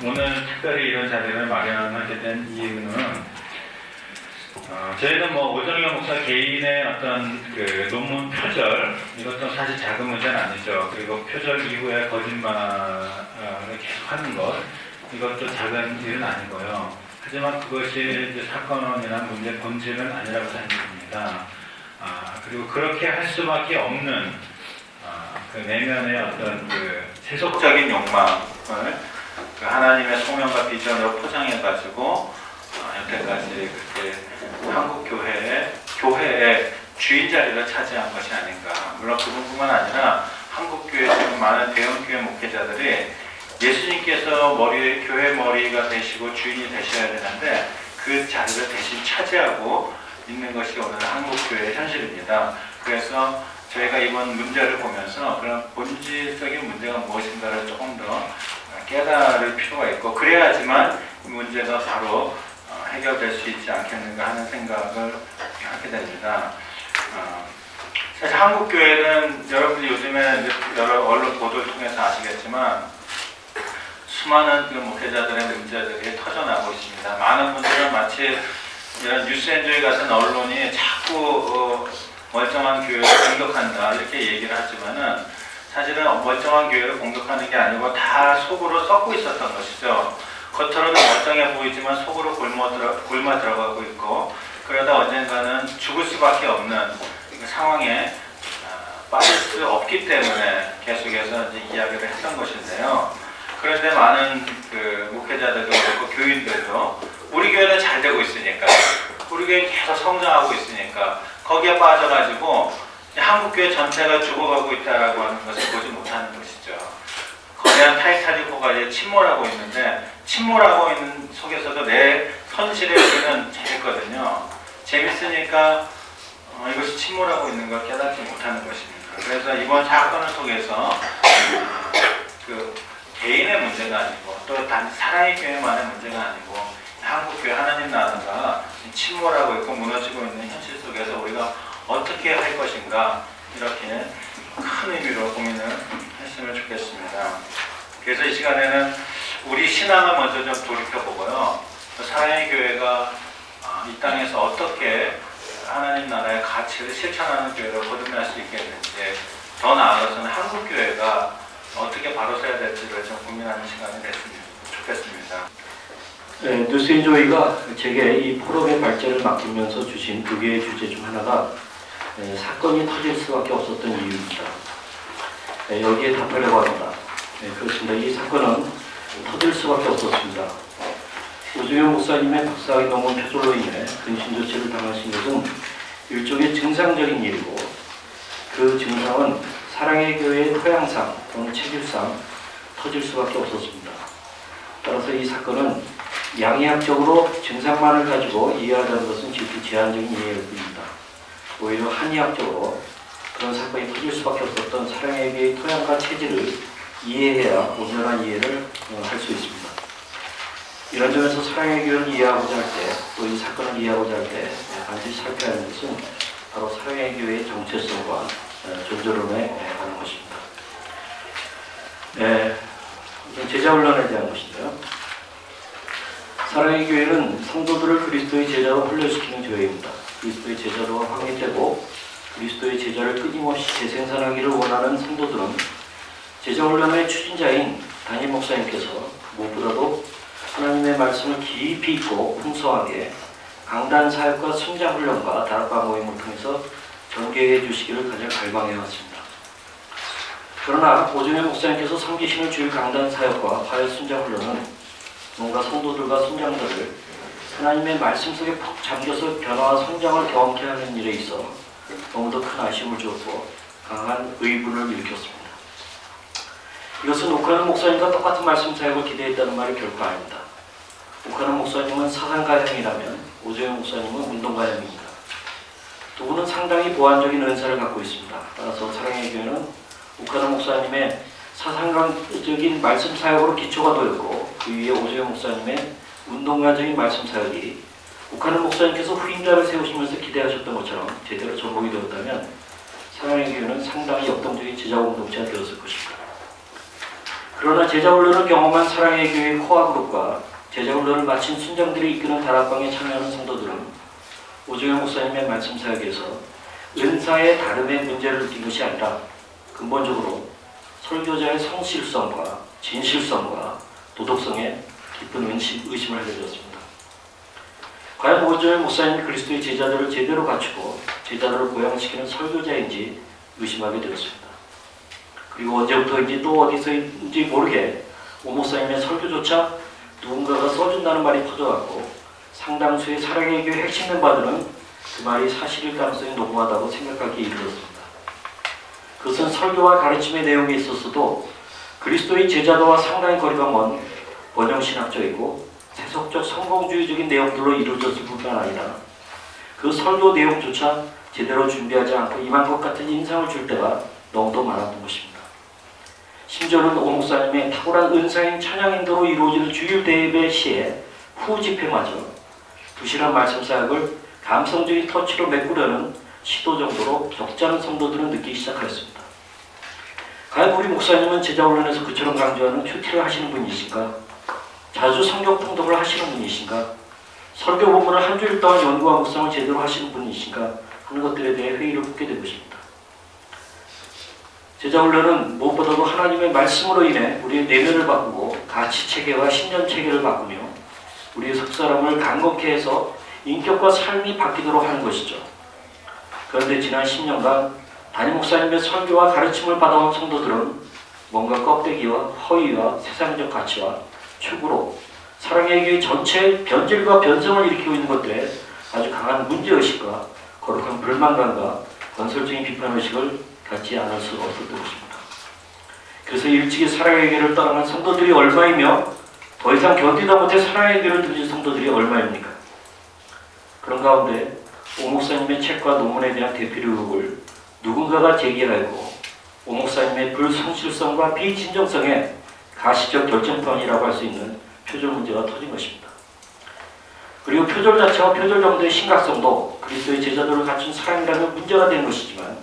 오늘 특별히 이런 자리를 마련하게 된 이유는 저희는 오정영 목사 개인의 어떤 그 논문 표절, 이것도 사실 작은 문제는 아니죠. 그리고 표절 이후에 거짓말을 계속 하는 것, 이것도 작은 일은 아니고요. 하지만 그것이 이제 사건이나 문제 본질은 아니라고 생각합니다. 그리고 그렇게 할 수밖에 없는 그 내면의 어떤 그 세속적인 욕망을 그 하나님의 소명과 비전으로 포장해가지고 여태까지 그렇게 한국 교회의 주인 자리를 차지한 것이 아닌가. 물론 그분뿐만 아니라 한국 교회 지금 많은 대형 교회 목회자들이 예수님께서 교회 머리가 되시고 주인이 되셔야 되는데 그 자리를 대신 차지하고 있는 것이 오늘 한국 교회의 현실입니다. 그래서 저희가 이번 문제를 보면서 그런 본질적인 문제가 무엇인가를 조금 더 깨달을 필요가 있고, 그래야지만 이 문제가 바로 해결될 수 있지 않겠는가 하는 생각을 하게 됩니다. 사실 한국 교회는 여러분들이 요즘에 여러 언론 보도를 통해서 아시겠지만 수많은 그 목회자들의 문제들이 터져나오고 있습니다. 많은 분들은 마치 이런 뉴스엔조이 같은 언론이 자꾸 멀쩡한 교회를 공격한다 이렇게 얘기를 하지만은 사실은 멀쩡한 교회를 공격하는 게 아니고 다 속으로 썩고 있었던 것이죠. 겉으로는 멀쩡해 보이지만 속으로 굶어 들어가고 있고, 그러다 언젠가는 죽을 수밖에 없는 상황에 빠질 수 없기 때문에 계속해서 이제 이야기를 했던 것인데요. 그런데 많은 그 목회자들도 그렇고 교인들도 우리 교회는 잘 되고 있으니까, 우리 교회는 계속 성장하고 있으니까 거기에 빠져가지고 한국 교회 전체가 죽어가고 있다라고 하는 것을 보지 못하는 것이죠. 거대한 타이타닉호가 이제 침몰하고 있는데, 침몰하고 있는 속에서도 내 선실의 우리는 재밌거든요. 재밌으니까 이것이 침몰하고 있는 걸 깨닫지 못하는 것입니다. 그래서 이번 사건을 통해서 그 개인의 문제가 아니고 또 단 사랑의 교회만의 문제가 아니고 한국 교회 하나님 나라가 침몰하고 있고 무너지고 있는 현실 속에서 우리가 어떻게 할 것인가, 이렇게 큰 의미로 고민을 했으면 좋겠습니다. 그래서 이 시간에는 우리 신앙을 먼저 좀 돌이켜보고요, 사랑의 교회가 이 땅에서 어떻게 하나님 나라의 가치를 실천하는 교회로 거듭날 수 있게 되는지, 더 나아가서는 한국 교회가 어떻게 바로 서야 될지를 좀 고민하는 시간이 됐으면 좋겠습니다. 네, 뉴스엔조이가 제게 이 포럼의 발제를 맡기면서 주신 두 개의 주제 중 하나가 사건이 터질 수밖에 없었던 이유입니다. 여기에 답하려고 합니다. 그렇습니다. 이 사건은 터질 수밖에 없었습니다. 오정영 목사님의 박사학위 논문 표절로 인해 근신 조치를 당하신 것은 일종의 증상적인 일이고, 그 증상은 사랑의 교회의 토양상 또는 체질상 터질 수밖에 없었습니다. 따라서 이 사건은 양의학적으로 증상만을 가지고 이해하자는 것은 지극히 제한적인 이해일 뿐입니다. 오히려 한의학적으로 그런 사건이 터질 수밖에 없었던 사랑의 교회의 토양과 체질을 이해해야 온전한 이해를 할 수 있습니다. 이런 점에서 사랑의 교회를 이해하고자 할 때, 또 이 사건을 이해하고자 할 때 반드시 살펴야 하는 것은 바로 사랑의 교회의 정체성과 존재론에 관한 것입니다. 제자훈련에 대한 것인데요. 사랑의 교회는 성도들을 그리스도의 제자로 훈련시키는 교회입니다. 그리스도의 제자로 확립되고 그리스도의 제자를 끊임없이 재생산하기를 원하는 성도들은 제자훈련의 추진자인 담임 목사님께서 무엇보다도 하나님의 말씀을 깊이 있고 풍성하게 강단 사역과 성장 훈련과 다락방 모임을 통해서 전개해 주시기를 가장 갈망해 왔습니다. 그러나 오정영 목사님께서 섬기시는 주일 강단 사역과 화요 순장 훈련은 뭔가 성도들과 순장들을 하나님의 말씀 속에 푹 잠겨서 변화와 성장을 경험케 하는 일에 있어 너무도 큰 아쉬움을 주었고 강한 의분을 일으켰습니다. 이것은 옥하는 목사님과 똑같은 말씀 사역을 기대했다는 말이 결코 아닙니다. 옥하는 목사님은 사상가형이라면 오정영 목사님은 운동가형입니다. 두 분은 상당히 보완적인 은사를 갖고 있습니다. 따라서 사랑의 교회는 옥하는 목사님의 사상가적인 말씀 사역으로 기초가 되었고, 그 위에 오정영 목사님의 운동가적인 말씀 사역이 옥하는 목사님께서 후임자를 세우시면서 기대하셨던 것처럼 제대로 접목이 되었다면 사랑의 교회는 상당히 역동적인 제자 공동체가 되었을 것입니다. 그러나 제자훈련을 경험한 사랑의 교회 코아그룹과 제자훈련을 마친 순장들이 이끄는 다락방에 참여하는 성도들은 오정현 목사님의 말씀 사역에서 은사의 다름의 문제를 느낀 것이 아니라 근본적으로 설교자의 성실성과 진실성과 도덕성에 깊은 의심을 하게 되었습니다. 과연 오정현 목사님이 그리스도의 제자들을 제대로 갖추고 제자들을 고양시키는 설교자인지 의심하게 되었습니다. 그리고 언제부터인지 또 어디서인지 모르게 오 목사님의 설교조차 누군가가 써준다는 말이 퍼져갔고 상당수의 사랑의 교회 핵심 멤버들은 그 말이 사실일 가능성이 높다고 생각하기에 이르렀습니다. 그것은 설교와 가르침의 내용에 있어서도 그리스도의 제자도와 상당히 거리가 먼 번영신학적이고 세속적 성공주의적인 내용들로 이루어졌을 뿐만 아니라 그 설교 내용조차 제대로 준비하지 않고 임한 것 같은 인상을 줄 때가 너무도 많았던 것입니다. 심지어는 오 목사님의 탁월한 은사인 찬양인도로 이루어지는 주일 대예배 시에 후 집회마저 부실한 말씀 사역을 감성적인 터치로 메꾸려는 시도 정도로 격자는 성도들은 느끼기 시작하였습니다. 과연 우리 목사님은 제자훈련에서 그처럼 강조하는 큐티를 하시는 분이신가? 자주 성경 통독을 하시는 분이신가? 설교 본문을 한 주일 동안 연구와 묵상을 제대로 하시는 분이신가? 하는 것들에 대해 회의를 묻게 되고 싶습니다. 제자훈련은 무엇보다도 하나님의 말씀으로 인해 우리의 내면을 바꾸고 가치체계와 신념체계를 바꾸며 우리의 속사람을 강건케 해서 인격과 삶이 바뀌도록 하는 것이죠. 그런데 지난 10년간 담임 목사님의 설교와 가르침을 받아온 성도들은 뭔가 껍데기와 허위와 세상적 가치와 축으로 사랑의 교회 전체의 변질과 변성을 일으키고 있는 것들에 아주 강한 문제의식과 거룩한 불만감과 건설적인 비판의식을 갖지 않을 수 없었던 것입니다. 그래서 일찍이 사랑의 교회를 떠나간 성도들이 얼마이며 더 이상 견디다 못해 사랑의 교회를 들은 성도들이 얼마입니까? 그런 가운데 오 목사님의 책과 논문에 대한 대필 의혹을 누군가가 제기하였고 오 목사님의 불성실성과 비진정성에 가시적 결정판이라고 할 수 있는 표절 문제가 터진 것입니다. 그리고 표절 자체와 표절 정도의 심각성도 그리스도의 제자들을 갖춘 사랑이라면 문제가 되는 것이지만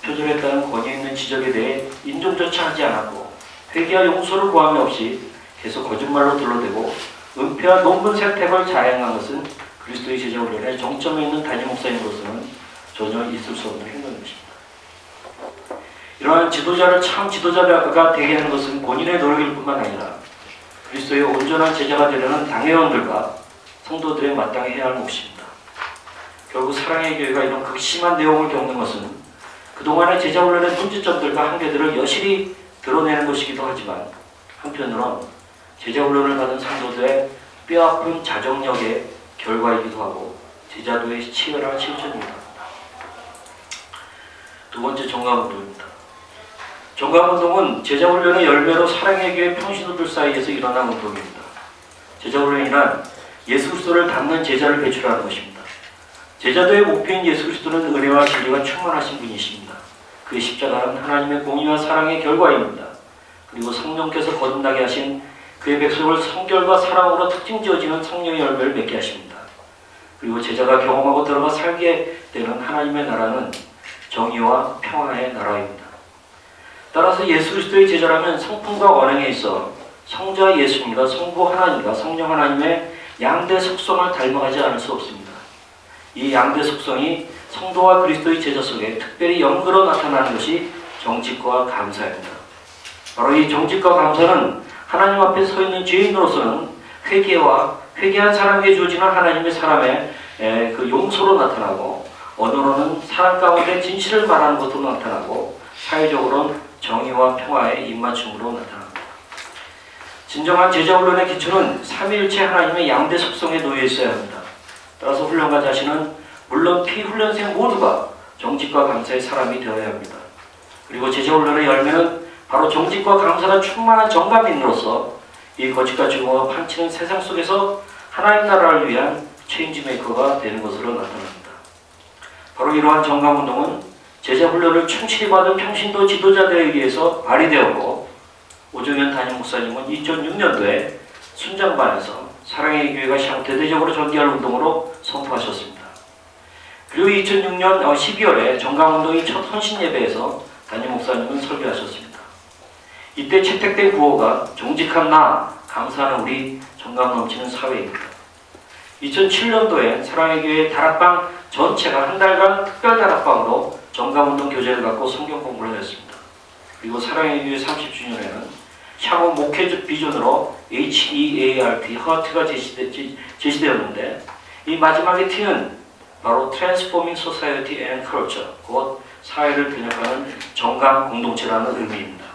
표절에 따른 권위 있는 지적에 대해 인정조차 하지 않았고 회개와 용서를 구함이 없이 계속 거짓말로 둘러대고 은폐와 논문 세탁을 자행한 것은 그리스도의 제자훈련의 정점에 있는 담임 목사님으로서는 전혀 있을 수 없는 행동입니다. 이러한 지도자를 참 지도자가 되게 하는 것은 본인의 노력일 뿐만 아니라 그리스도의 온전한 제자가 되려는 당회원들과 성도들의 마땅히 해야 할 몫입니다. 결국 사랑의 교회가 이런 극심한 내용을 겪는 것은 그동안의 제자훈련의 문제점들과 한계들을 여실히 드러내는 것이기도 하지만 한편으론 제자훈련을 받은 성도들의 뼈아픈 자정력의 결과이기도 하고 제자도의 치열한 실천입니다. 두 번째 종합운동입니다. 종합운동은 제자훈련의 열매로 사랑의 교회 평신도들 사이에서 일어난 운동입니다. 제자훈련이란 예수 그리스도를 닮는 제자를 배출하는 것입니다. 제자도의 목표인 예수 그리스도는 은혜와 진리가 충만하신 분이십니다. 그의 십자가는 하나님의 공의와 사랑의 결과입니다. 그리고 성령께서 거듭나게 하신 그의 백성을 성결과 사랑으로 특징 지어지는 성령의 열매를 맺게 하십니다. 그리고 제자가 경험하고 들어가 살게 되는 하나님의 나라는 정의와 평화의 나라입니다. 따라서 예수 그리스도의 제자라면 성품과 언행에 있어 성자 예수님과 성부 하나님과 성령 하나님의 양대 속성을 닮아가지 않을 수 없습니다. 이 양대 속성이 성도와 그리스도의 제자 속에 특별히 연결로 나타나는 것이 정직과 감사입니다. 바로 이 정직과 감사는 하나님 앞에 서 있는 죄인으로서는 회개와 회개한 사람에게 주어지는 하나님의 사람의 그 용서로 나타나고 언어로는 사람 가운데 진실을 말하는 것으로 나타나고 사회적으로는 정의와 평화의 입맞춤으로 나타납니다. 진정한 제자훈련의 기초는 삼위일체 하나님의 양대 속성에 놓여 있어야 합니다. 따라서 훈련가 자신은 물론 피훈련생 모두가 정직과 감사의 사람이 되어야 합니다. 그리고 제자훈련의 열매는 바로 정직과 감사가 충만한 정감인으로서 이 거짓과 증오가 판치는 세상 속에서 하나님 나라를 위한 체인지메이커가 되는 것으로 나타납니다. 바로 이러한 정감운동은 제자훈련을 충실히 받은 평신도 지도자들에 의해서 발휘되었고 오정현 담임 목사님은 2006년도에 순장반에서 사랑의 교회가 시험 대대적으로 전개할 운동으로 선포하셨습니다. 그리고 2006년 12월에 정감운동의 첫 헌신 예배에서 담임 목사님은 설교하셨습니다. 이때 채택된 구호가 정직한 나, 감사하는 우리, 정감 넘치는 사회입니다. 2007년도에 사랑의 교회 다락방 전체가 한 달간 특별 다락방으로 정감운동 교재를 갖고 성경 공부를 했습니다. 그리고 사랑의 교회 30주년에는 향후 목회적 비전으로 HEART, HEART가 제시되었는데 이 마지막의 T는 바로 Transforming Society and Culture, 곧 사회를 변혁하는 정감 공동체라는 의미입니다.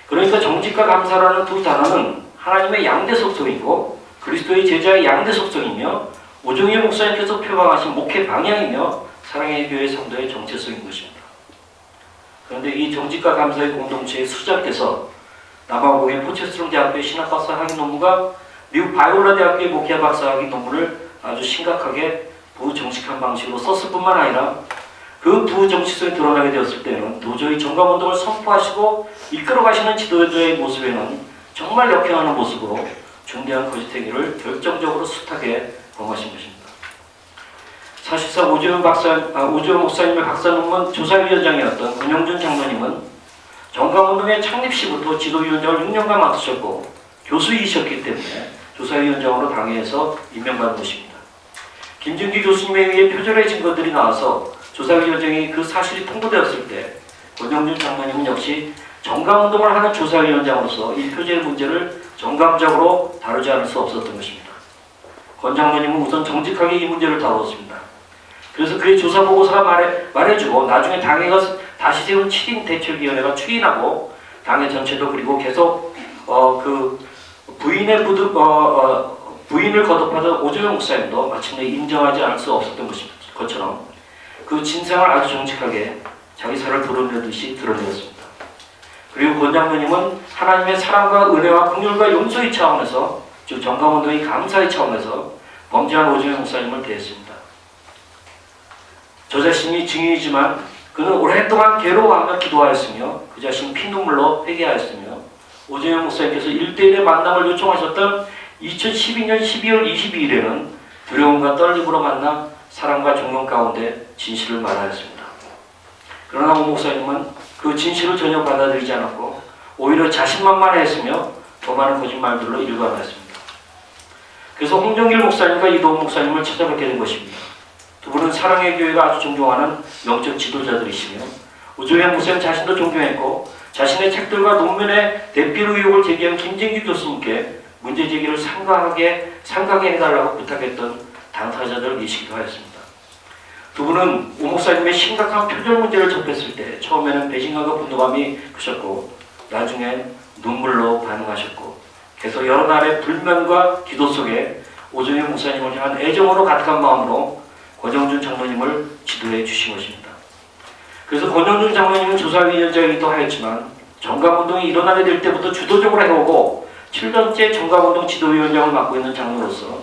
그러니까 정직과 감사라는 두 단어는 하나님의 양대 속성이고 그리스도의 제자의 양대 속성이며 오종일 목사님께서 표방하신 목회 방향이며 사랑의 교회 성도의 정체성인 것입니다. 그런데 이 정직과 감사의 공동체의 수장께서 남아공의 포체스트럼 대학교의 신학박사 학위 논문과 미국 바이올라 대학교의 목회 박사 학위 논문을 아주 심각하게 부정직한 방식으로 썼을 뿐만 아니라 그 부정직성이 드러나게 되었을 때는 도저히 정감운동을 선포하시고 이끌어가시는 지도자의 모습에는 정말 역행하는 모습으로 중대한 거짓 행위를 결정적으로 숱하게 범하신 것입니다. 사실상 오지훈 목사님의 박사 논문 조사위원장이었던 권영준 장로님은 정감운동의 창립 시부터 지도위원장을 6년간 맡으셨고 교수이셨기 때문에 조사위원장으로 당회에서 임명받은 것입니다. 김진규 교수님에 의해 표절의 증거들이 나와서 조사위원장이 그 사실이 통보되었을 때 권영준 장로님은 역시 정감운동을 하는 조사위원장으로서 이 표절 문제를 정감적으로 다루지 않을 수 없었던 것입니다. 권 장로님은 우선 정직하게 이 문제를 다루었습니다. 그래서 그의 조사 보고서가 말해주고 나중에 당회가 다시 세운 7인 대책위원회가 추인하고 당회 전체도 그리고 계속 부인을 거듭하던 오재용 목사님도 마침내 인정하지 않을 수 없었던 것처럼 그 진상을 아주 정직하게 자기 살을 드러내듯이 드러내었습니다. 그리고 권 장로님은 하나님의 사랑과 은혜와 긍휼과 용서의 차원에서 즉 정감운동의 감사의 차원에서 범죄한 오재용 목사님을 대했습니다. 저 자신이 증인이지만 그는 오랫동안 괴로워하며 기도하였으며 그 자신 피눈물로 회개하였으며 오재용 목사님께서 1대1의 만남을 요청하셨던 2012년 12월 22일에는 두려움과 떨림으로 만나 사랑과 존경 가운데 진실을 말하였습니다. 그러나 오 목사님은 그 진실을 전혀 받아들이지 않았고 오히려 자신만만했으며 더 많은 거짓말들로 일관하였습니다. 그래서 홍정길 목사님과 이도훈 목사님을 찾아뵙게 된 것입니다. 두 분은 사랑의 교회가 아주 존경하는 영적 지도자들이시며 오재용 목사님 자신도 존경했고 자신의 책들과 논문에 대필 의혹을 제기한 김진규 교수님께 문제 제기를 상가하게 해달라고 부탁했던 당사자들이시기도 하였습니다. 두 분은 오 목사님의 심각한 표절 문제를 접했을 때 처음에는 배신감과 분노감이 크셨고 나중에 눈물로 반응하셨고 계속 여러 날의 불면과 기도 속에 오정현 목사님을 향한 애정으로 가득한 마음으로 권영준 장로님을 지도해 주신 것입니다. 그래서 권영준 장로님은 조사위원장이기도 하였지만 정감운동이 일어나게 될 때부터 주도적으로 해오고 7년째 정감운동 지도위원장을 맡고 있는 장로로서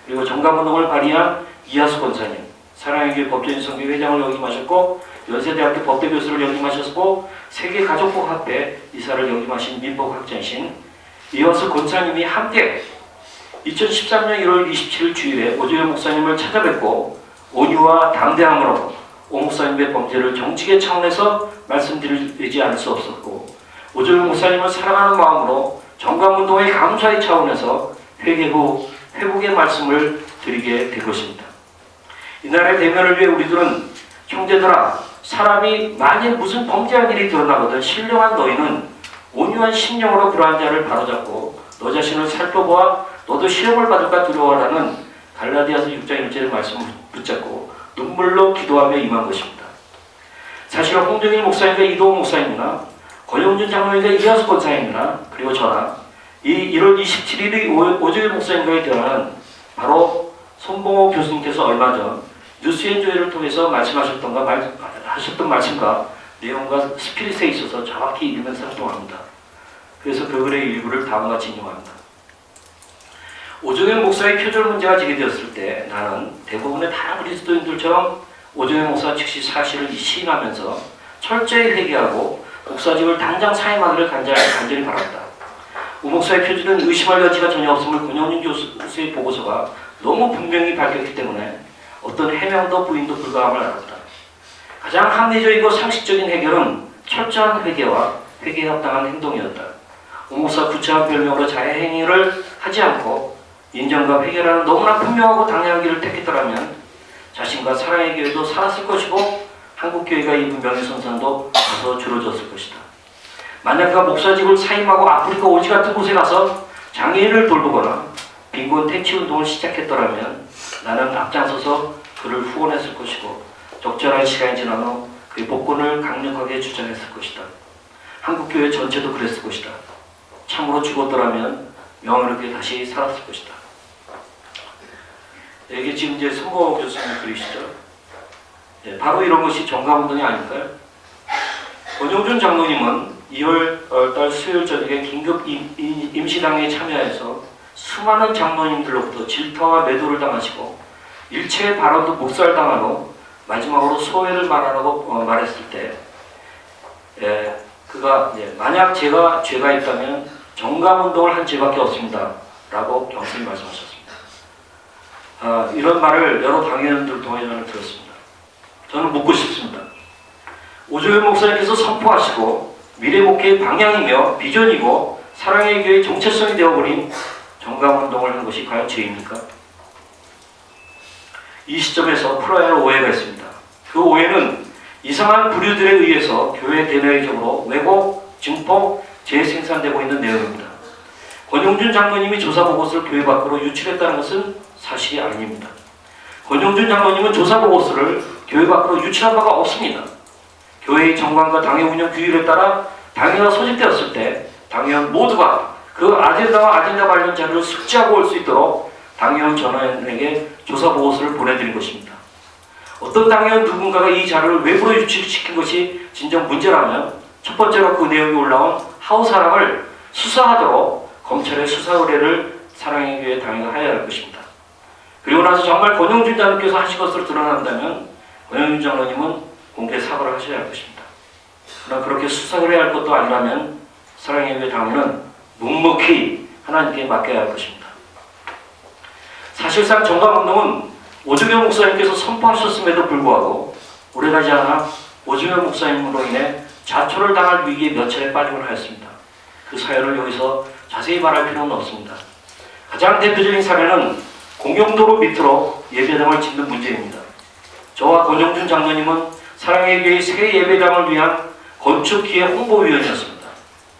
그리고 정감운동을 발의한 이하수 권사님, 사랑의 교회 법조인 선교 회장을 역임하셨고 연세대학교 법대 교수를 역임하셨고 세계가족복합회 이사를 역임하신 민법학자이신 이하수 권사님이 함께 2013년 1월 27일 주일에 오재용 목사님을 찾아뵙고 온유와 담대함으로 오 목사님의 범죄를 정직의 차원에서 말씀드리지 않을 수 없었고 오재용 목사님을 사랑하는 마음으로 정감운동의 감사의 차원에서 회개 후 회복의 말씀을 드리게 될 것입니다. 이날의 대면을 위해 우리들은 형제들아 사람이 만일 무슨 범죄한 일이 드러나거든 신령한 너희는 온유한 심령으로 그러한 자를 바로잡고 너 자신을 살펴보아 너도 시험을 받을까 두려워하라는 갈라디아서 6장 1절의 말씀을 붙잡고 눈물로 기도하며 임한 것입니다. 사실 홍정일 목사님과 이도훈 목사님이나 권영준 장로님과 이하수 권사님이나 그리고 저나 이 1월 27일의 오재일 목사님과의 대화는 바로 손봉호 교수님께서 얼마 전 뉴스앤조회를 통해서 하셨던 말씀과 내용과 스피릿에 있어서 정확히 읽으면서 활동합니다. 그래서 그 글의 일부를 다음과 같이 인용합니다. 오정현 목사의 표절 문제가 제기되었을 때 나는 대부분의 다른 그리스도인들처럼 오정현 목사 즉시 사실을 시인하면서 철저히 회개하고 목사직을 당장 사임하기를 간절히 바랐다. 오 목사의 표절은 의심할 여지가 전혀 없음을 권영준 교수의 보고서가 너무 분명히 밝혔기 때문에 어떤 해명도 부인도 불가함을 알았다. 가장 합리적이고 상식적인 해결은 철저한 회개와 회개에 합당한 행동이었다. 오 목사 구차한 별명으로 자해 행위를 하지 않고 인정과 회개라는 너무나 분명하고 당연한 길을 택했더라면 자신과 사랑의 교회도 살았을 것이고 한국교회가 입은 명예선상도 다소 줄어졌을 것이다. 만약 그가 목사직을 사임하고 아프리카 오지 같은 곳에 가서 장애인을 돌보거나 빈곤 퇴치운동을 시작했더라면 나는 앞장서서 그를 후원했을 것이고 적절한 시간이 지난 후 그의 복권을 강력하게 주장했을 것이다. 한국교회 전체도 그랬을 것이다. 참으로 죽었더라면 명예롭게 다시 살았을 것이다. 이게 지금 이제 선보 교수님 글이시죠. 바로 이런 것이 정가운동이 아닐까요? 권영준 장로님은 2월달 수요일 저녁에 긴급 임시당에 참여해서 수많은 장로님들로부터 질타와 매도를 당하시고 일체의 발언도 묵살당한 후 마지막으로 소회를 말하라고 말했을 때 그가 만약 제가 죄가 있다면 정감운동을 한 죄밖에 없습니다 라고 경성히 말씀하셨습니다. 이런 말을 여러 당회원들을 통해 저는 들었습니다. 저는 묻고 싶습니다. 오조현 목사님께서 선포하시고 미래 목회의 방향이며 비전이고 사랑의 교회의 정체성이 되어버린 정감운동을 한 것이 과연 죄입니까? 이 시점에서 풀어야 할 오해가 있습니다. 그 오해는 이상한 부류들에 의해서 교회 대내적으로 왜곡, 증폭, 재생산되고 있는 내용입니다. 권영준 장로님이 조사보고서를 교회 밖으로 유출했다는 것은 사실이 아닙니다. 권영준 장로님은 조사보고서를 교회 밖으로 유출한 바가 없습니다. 교회의 정관과 당회 운영 규율에 따라 당회가 소집되었을 때 당회원 모두가 그 아젠다와 아젠다 관련 자료를 숙지하고 올 수 있도록 당회원 전원에게 조사보고서를 보내드린 것입니다. 어떤 당회원 누군가가 이 자료를 외부로 유출시킨 것이 진정 문제라면 첫 번째로 그 내용이 올라온 하우사랑을 수사하도록 검찰의 수사 의뢰를 사랑의 교회 당회가 하여야 할 것입니다. 그리고 나서 정말 권영준 장로님께서 하신 것으로 드러난다면 권영준 장로님은 공개 사과를 하셔야 할 것입니다. 그러나 그렇게 수사를 해야 할 것도 아니라면 사랑의 교회 당회는 묵묵히 하나님께 맡겨야 할 것입니다. 사실상 정감운동은 오주명 목사님께서 선포하셨음에도 불구하고 오래가지 않아 오주명 목사님으로 인해 자초를 당할 위기에 몇 차례 빠지곤 하였습니다. 그 사연을 여기서 자세히 말할 필요는 없습니다. 가장 대표적인 사례는 공용도로 밑으로 예배당을 짓는 문제입니다. 저와 권영준 장로님은 사랑의 교회 새 예배당을 위한 건축기획 홍보위원이었습니다.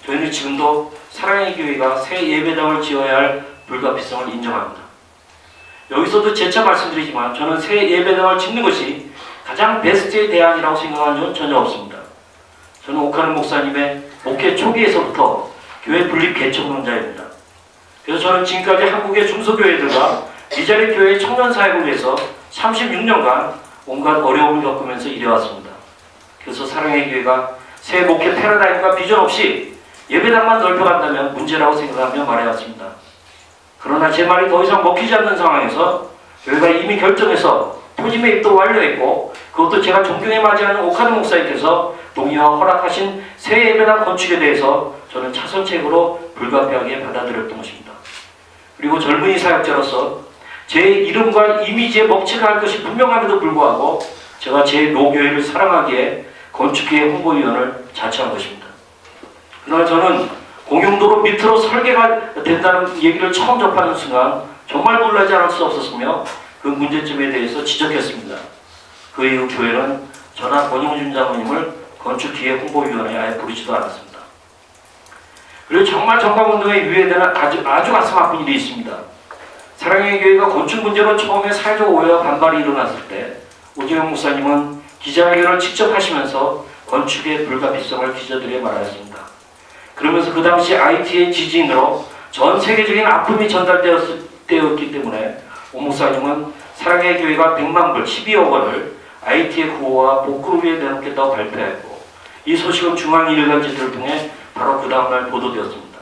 저희는 지금도 사랑의 교회가 새 예배당을 지어야 할 불가피성을 인정합니다. 여기서도 재차 말씀드리지만 저는 새 예배당을 짓는 것이 가장 베스트의 대안이라고 생각하는 건 전혀 없습니다. 저는 옥하는 목사님의 목회 초기에서부터 교회 분립 개척론자입니다. 그래서 저는 지금까지 한국의 중소교회들과 미자립 교회의 청년사역을 위해서 36년간 온갖 어려움을 겪으면서 일해왔습니다. 그래서 사랑의 교회가 새 목회 패러다임과 비전 없이 예배당만 넓혀간다면 문제라고 생각하며 말해왔습니다. 그러나 제 말이 더 이상 먹히지 않는 상황에서 교회가 이미 결정해서 토지 매입도 완료했고 그것도 제가 존경에 맞이하는 옥하는 목사님께서 동의와 허락하신 새 예배당 건축에 대해서 저는 차선책으로 불가피하게 받아들였던 것입니다. 그리고 젊은이 사역자로서 제 이름과 이미지에 먹칠을 할 것이 분명함에도 불구하고 제가 제 노교회를 사랑하기에 건축기획 홍보위원을 자처한 것입니다. 그러나 저는 공용도로 밑으로 설계가 된다는 얘기를 처음 접하는 순간 정말 놀라지 않을 수 없었으며 그 문제점에 대해서 지적했습니다. 그 이후 교회는 저나 권영준 장로님을 건축기획 홍보위원회에 아예 부르지도 않았습니다. 그리고 정말 정강운동에 유해되는 아주 가슴 아픈 일이 있습니다. 사랑의 교회가 건축 문제로 처음에 사회적 오해와 반발이 일어났을 때 오지영 목사님은 기자회견을 직접 하시면서 건축의 불가피성을 기자들에게 말하였습니다. 그러면서 그 당시 IT의 지진으로 전 세계적인 아픔이 전달되었기 때문에 오 목사님은 사랑의 교회가 100만 불, 12억 원을 IT의 구호와 복구를 위해 내놓겠다고 발표했고 이 소식은 중앙일간지들을 통해 바로 그 다음날 보도되었습니다.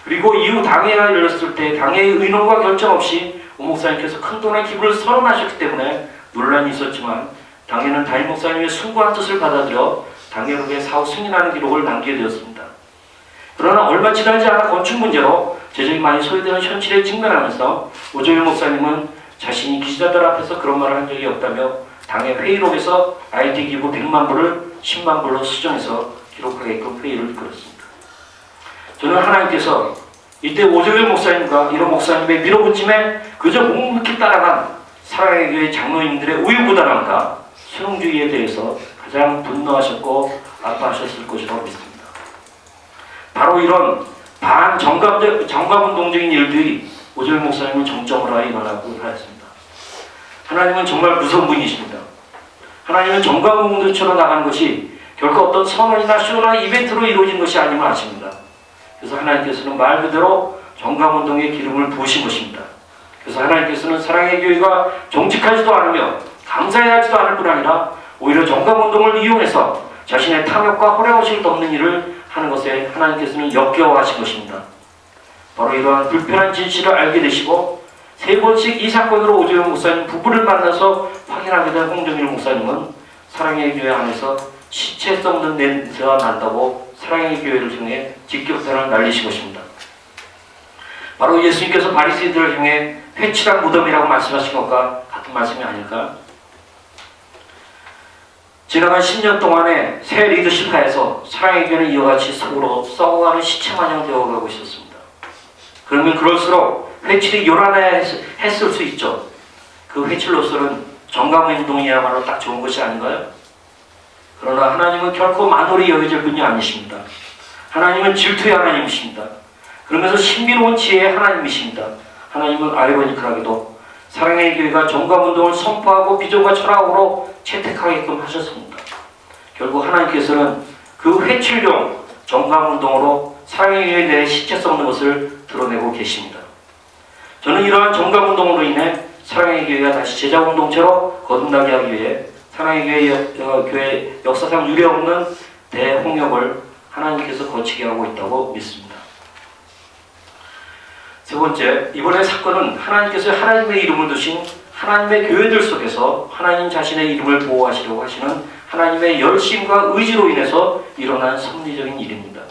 그리고 이후 당회가 열렸을 때 당회의 의논과 결정 없이 오 목사님께서 큰 돈의 기부를 선언하셨기 때문에 논란이 있었지만 당회는 담임 목사님의 숭고한 뜻을 받아들여 당회로의 사후 승인하는 기록을 남기게 되었습니다. 그러나 얼마 지나지 않아 건축 문제로 재정이 많이 소요되는 현실에 직면하면서 오조일 목사님은 자신이 기자들 앞에서 그런 말을 한 적이 없다며 당회 회의록에서 IT 기부 100만 불을 10만 불로 수정해서 기록하게끔 회의를 이끌었습니다. 저는 하나님께서 이때 오정일 목사님과 이런 목사님의 밀어붙임에 그저 묵묵히 따라간 사랑의 교회 장로님들의 우유부단함과 수능주의에 대해서 가장 분노하셨고 아파하셨을 것이라고 믿습니다. 바로 이런 정감운동적인 일들이 오정일 목사님을 정점으로 하여 일어나고 하였습니다. 하나님은 정말 무서운 분이십니다. 하나님은 정감운동처럼 나간 것이 결코 어떤 선언이나 쇼나 이벤트로 이루어진 것이 아님을 아십니다. 그래서 하나님께서는 말 그대로 정감운동의 기름을 부으신 것입니다. 그래서 하나님께서는 사랑의 교회가 정직하지도 않으며 감사해야 하지도 않을 뿐 아니라 오히려 정감운동을 이용해서 자신의 탐욕과 호래호식을 덮는 일을 하는 것에 하나님께서는 역겨워하신 것입니다. 바로 이러한 불편한 진실을 알게 되시고 3번씩 이 사건으로 오정일 목사님 부부를 만나서 확인하게 된 홍정일 목사님은 사랑의 교회 안에서 시체 썩는 냄새가 난다고 사랑의 교회를 향해 직격탄을 날리신 것입니다. 바로 예수님께서 바리새인들을 향해 회칠한 무덤이라고 말씀하신 것과 같은 말씀이 아닐까? 지나간 10년 동안에 새 리더십 하에서 사랑의 교회는 이와 같이 속으로 썩어가는 시체 마냥 되어가고 있었습니다. 그러면 그럴수록 회칠이 요란해야 했을 수 있죠. 그 회칠로서는 정감운동이야말로 딱 좋은 것이 아닌가요? 그러나 하나님은 결코 만홀히 여겨질 분이 아니십니다. 하나님은 질투의 하나님이십니다. 그러면서 신비로운 지혜의 하나님이십니다. 하나님은 아이러니컬하게도 사랑의 교회가 정감운동을 선포하고 비전과 철학으로 채택하게끔 하셨습니다. 결국 하나님께서는 그 회칠용 정감운동으로 사랑의 교회 내에 시체 썩는 것을 드러내고 계십니다. 저는 이러한 정감운동으로 인해 사랑의 교회가 다시 제자공동체로 거듭나게 하기 위해 사랑의 교회 역사상 유례없는 대홍역을 하나님께서 거치게 하고 있다고 믿습니다. 세 번째, 이번의 사건은 하나님께서 하나님의 이름을 두신 하나님의 교회들 속에서 하나님 자신의 이름을 보호하시려고 하시는 하나님의 열심과 의지로 인해서 일어난 섭리적인 일입니다.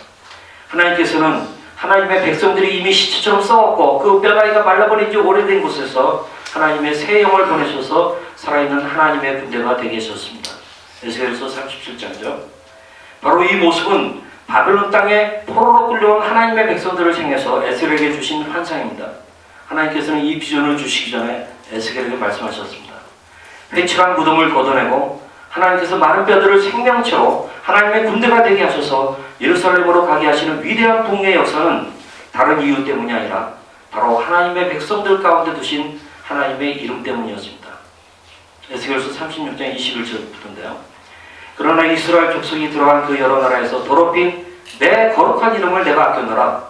하나님께서는 하나님의 백성들이 이미 시체처럼 썩었고 그 뼈다귀가 말라버린 지 오래된 곳에서 하나님의 새 영을 보내셔서 살아있는 하나님의 군대가 되게 하셨습니다. 에스겔서 37장이죠. 바로 이 모습은 바벨론 땅에 포로로 끌려온 하나님의 백성들을 향해서 에스겔에게 주신 환상입니다. 하나님께서는 이 비전을 주시기 전에 에스겔에게 말씀하셨습니다. 회칠한 무덤을 걷어내고 하나님께서 마른 뼈들을 생명체로 하나님의 군대가 되게 하셔서 예루살렘으로 가게 하시는 위대한 부흥의 역사는 다른 이유 때문이 아니라 바로 하나님의 백성들 가운데 두신 하나님의 이름 때문이었습니다. 에스겔서 36장 21절부터인데요. 그러나 이스라엘 족속이 들어간 그 여러 나라에서 더럽힌 내 거룩한 이름을 내가 아꼈노라.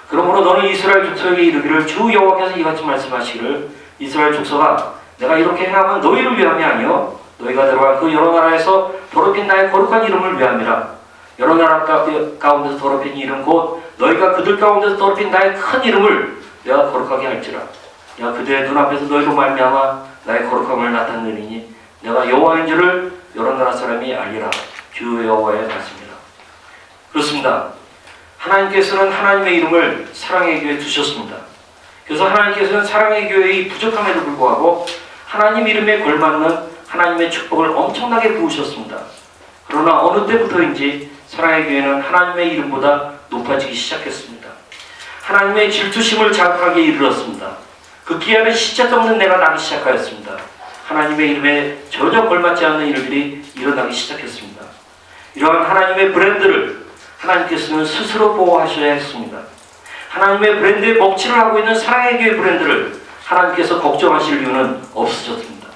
그러므로 너는 이스라엘 족속에게 이르기를 주 여호와께서 이같이 말씀하시기를 이스라엘 족속아 내가 이렇게 행하면 너희를 위함이 아니요 너희가 들어간 그 여러 나라에서 더럽힌 나의 거룩한 이름을 위함이라. 여러 나라 가운데서 더럽힌 이름 곧 너희가 그들 가운데서 더럽힌 나의 큰 이름을 내가 거룩하게 할지라. 내가 그들의 눈앞에서 너희로 말미암아 나의 거룩함을 나타내리니 내가 여호와인 줄을 여러 나라 사람이 알리라. 주 여호와의 말씀이라. 그렇습니다. 하나님께서는 하나님의 이름을 사랑의 교회에 두셨습니다. 그래서 하나님께서는 사랑의 교회의 부족함에도 불구하고 하나님 이름에 걸맞는 하나님의 축복을 엄청나게 부으셨습니다. 그러나 어느 때부터인지 사랑의 교회는 하나님의 이름보다 높아지기 시작했습니다. 하나님의 질투심을 자극하게 이르렀습니다. 그 기한에 시체 썩는 내가 나기 시작하였습니다. 하나님의 이름에 전혀 걸맞지 않는 일들이 일어나기 시작했습니다. 이러한 하나님의 브랜드를 하나님께서는 스스로 보호하셔야 했습니다. 하나님의 브랜드에 먹칠을 하고 있는 사랑의 교회 브랜드를 하나님께서 걱정하실 이유는 없으셨습니다.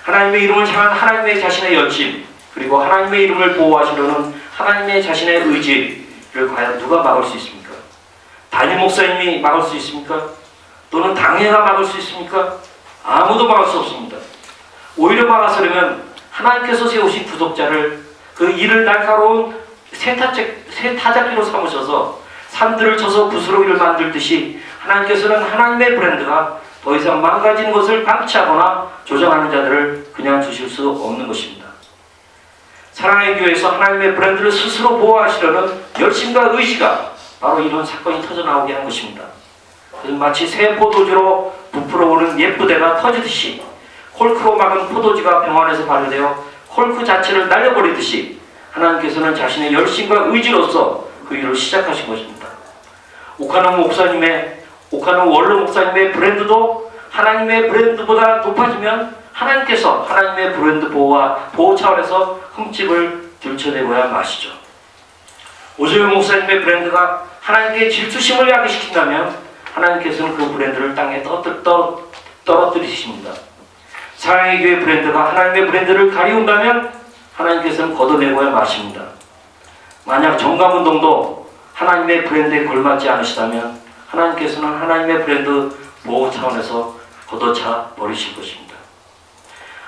하나님의 이름을 향한 하나님의 자신의 열심 그리고 하나님의 이름을 보호하시려는 하나님의 자신의 의지를 과연 누가 막을 수 있습니까? 담임 목사님이 막을 수 있습니까? 또는 당회가 막을 수 있습니까? 아무도 막을 수 없습니다. 오히려 막아서려면 하나님께서 세우신 구속자를 그 일을 날카로운 세타잡기로 삼으셔서 산들을 쳐서 부스러기를 만들듯이 하나님께서는 하나님의 브랜드가 더 이상 망가지는 것을 방치하거나 조정하는 자들을 그냥 주실 수 없는 것입니다. 사랑의 교회에서 하나님의 브랜드를 스스로 보호하시려는 열심과 의지가 바로 이런 사건이 터져나오게 한 것입니다. 마치 새 포도주로 부풀어오는 예쁘대가 터지듯이 콜크로 막은 포도주가 병원에서 발효되어 콜크 자체를 날려버리듯이 하나님께서는 자신의 열심과 의지로서 그 일을 시작하신 것입니다. 오카노 원로 목사님의 브랜드도 하나님의 브랜드보다 높아지면 하나님께서 하나님의 브랜드 보호 차원에서 흠집을 들춰내고야 마시죠. 오조영 목사님의 브랜드가 하나님께 질투심을 야기시킨다면 하나님께서는 그 브랜드를 땅에 떨어뜨리십니다. 사랑의 교회 브랜드가 하나님의 브랜드를 가리운다면 하나님께서는 걷어내고야 마십니다. 만약 정감운동도 하나님의 브랜드에 걸맞지 않으시다면 하나님께서는 하나님의 브랜드 보호 차원에서 걷어차 버리실 것입니다.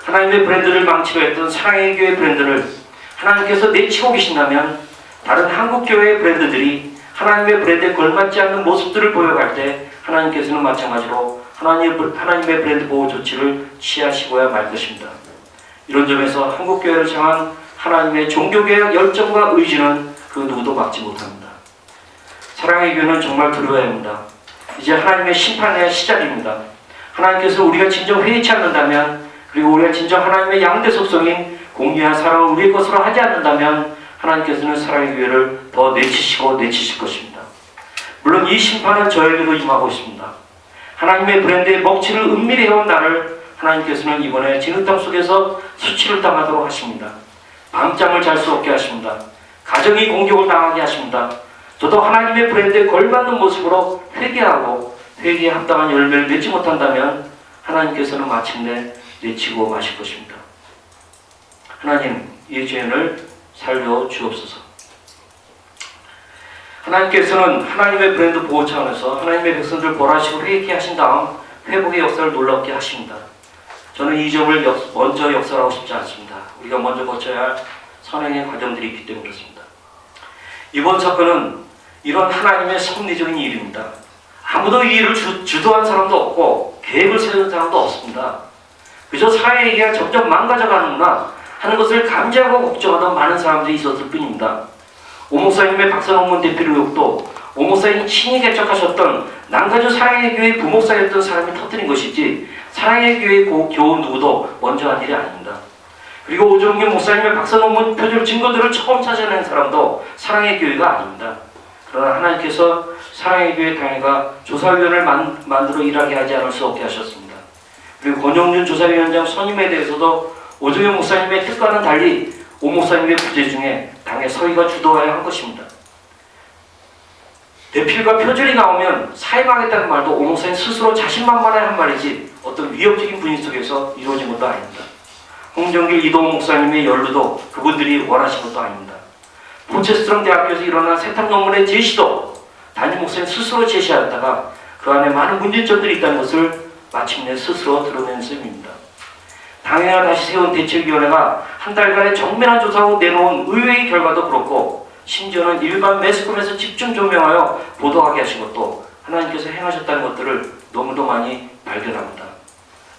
하나님의 브랜드를 망치려 했던 사랑의 교회 브랜드를 하나님께서 내치고 계신다면 다른 한국교회의 브랜드들이 하나님의 브랜드에 걸맞지 않는 모습들을 보여갈 때 하나님께서는 마찬가지로 하나님의 브랜드 보호 조치를 취하시고야 말 것입니다. 이런 점에서 한국교회를 향한 하나님의 종교개혁 열정과 의지는 그 누구도 막지 못합니다. 사랑의 교회는 정말 두려워야 합니다. 이제 하나님의 심판의 시작입니다. 하나님께서 우리가 진정 회의치 않는다면, 그리고 우리가 진정 하나님의 양대 속성인 공의와 사랑을 우리의 것으로 하지 않는다면 하나님께서는 사랑의 교회를 더 내치실 것입니다. 물론 이 심판은 저에게도 임하고 있습니다. 하나님의 브랜드의 먹칠을 은밀히 해온 나를 하나님께서는 이번에 진흙탕 속에서 수치를 당하도록 하십니다. 밤잠을 잘 수 없게 하십니다. 가정이 공격을 당하게 하십니다. 저도 하나님의 브랜드에 걸맞는 모습으로 회개하고 회개에 합당한 열매를 맺지 못한다면 하나님께서는 마침내 내치고 마실 것입니다. 하나님, 이 죄인을 살려 주옵소서. 하나님께서는 하나님의 브랜드 보호 차원에서 하나님의 백성들을 벌하시고 회개하신 다음 회복의 역사를 놀랍게 하십니다. 저는 이 점을 먼저 역설하고 싶지 않습니다. 우리가 먼저 거쳐야 할 선행의 과정들이 있기 때문에 그렇습니다. 이번 사건은 이런 하나님의 섭리적인 일입니다. 아무도 이 일을 주도한 사람도 없고 계획을 세운 사람도 없습니다. 그저 사회의 얘기가 점점 망가져가는구나 하는 것을 감지하고 걱정하던 많은 사람들이 있었을 뿐입니다. 오 목사님의 박선홍문 대표 의혹도 오 목사님이 친히 개척하셨던 남가주 사랑의 교회 부목사였던 사람이 터뜨린 것이지 사랑의 교회 교우 누구도 먼저 한 일이 아닙니다. 그리고 오종균 목사님의 박선홍문 표절 증거들을 처음 찾아낸 사람도 사랑의 교회가 아닙니다. 그러나 하나님께서 사랑의 교회 당회가 조사위원회를 만들어 일하게 하지 않을 수 없게 하셨습니다. 그리고 권영준 조사위원장 선임에 대해서도 오종균 목사님의 뜻과는 달리 오 목사님의 부재 중에 당의 서희가 주도해야 한 것입니다. 대필과 표절이 나오면 사임하겠다는 말도 오 목사님 스스로 자신만만해 한 말이지 어떤 위협적인 분위기 속에서 이루어진 것도 아닙니다. 홍정길 이동호 목사님의 연루도 그분들이 원하신 것도 아닙니다. 포체스트럼 대학교에서 일어난 세탁 논문의 제시도 담임 목사님 스스로 제시하였다가 그 안에 많은 문제점들이 있다는 것을 마침내 스스로 드러낸 셈입니다. 당회가 다시 세운 대책위원회가 한 달간의 정밀한 조사 후 내놓은 의외의 결과도 그렇고 심지어는 일반 매스컴에서 집중 조명하여 보도하게 하신 것도 하나님께서 행하셨다는 것들을 너무도 많이 발견합니다.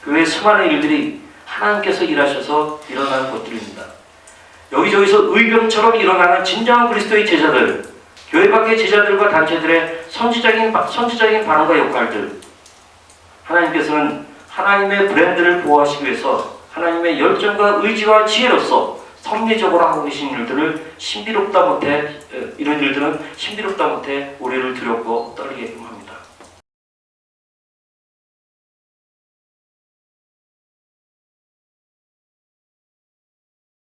그 외에 수많은 일들이 하나님께서 일하셔서 일어나는 것들입니다. 여기저기서 의병처럼 일어나는 진정한 그리스도의 제자들, 교회 밖의 제자들과 단체들의 선지적인 반응과 역할들, 하나님께서는 하나님의 브랜드를 보호하시기 위해서 하나님의 열정과 의지와 지혜로서 섭리적으로 하고 계신 일들을 이런 일들은 신비롭다 못해 우리를 두렵고 떨리게끔 합니다.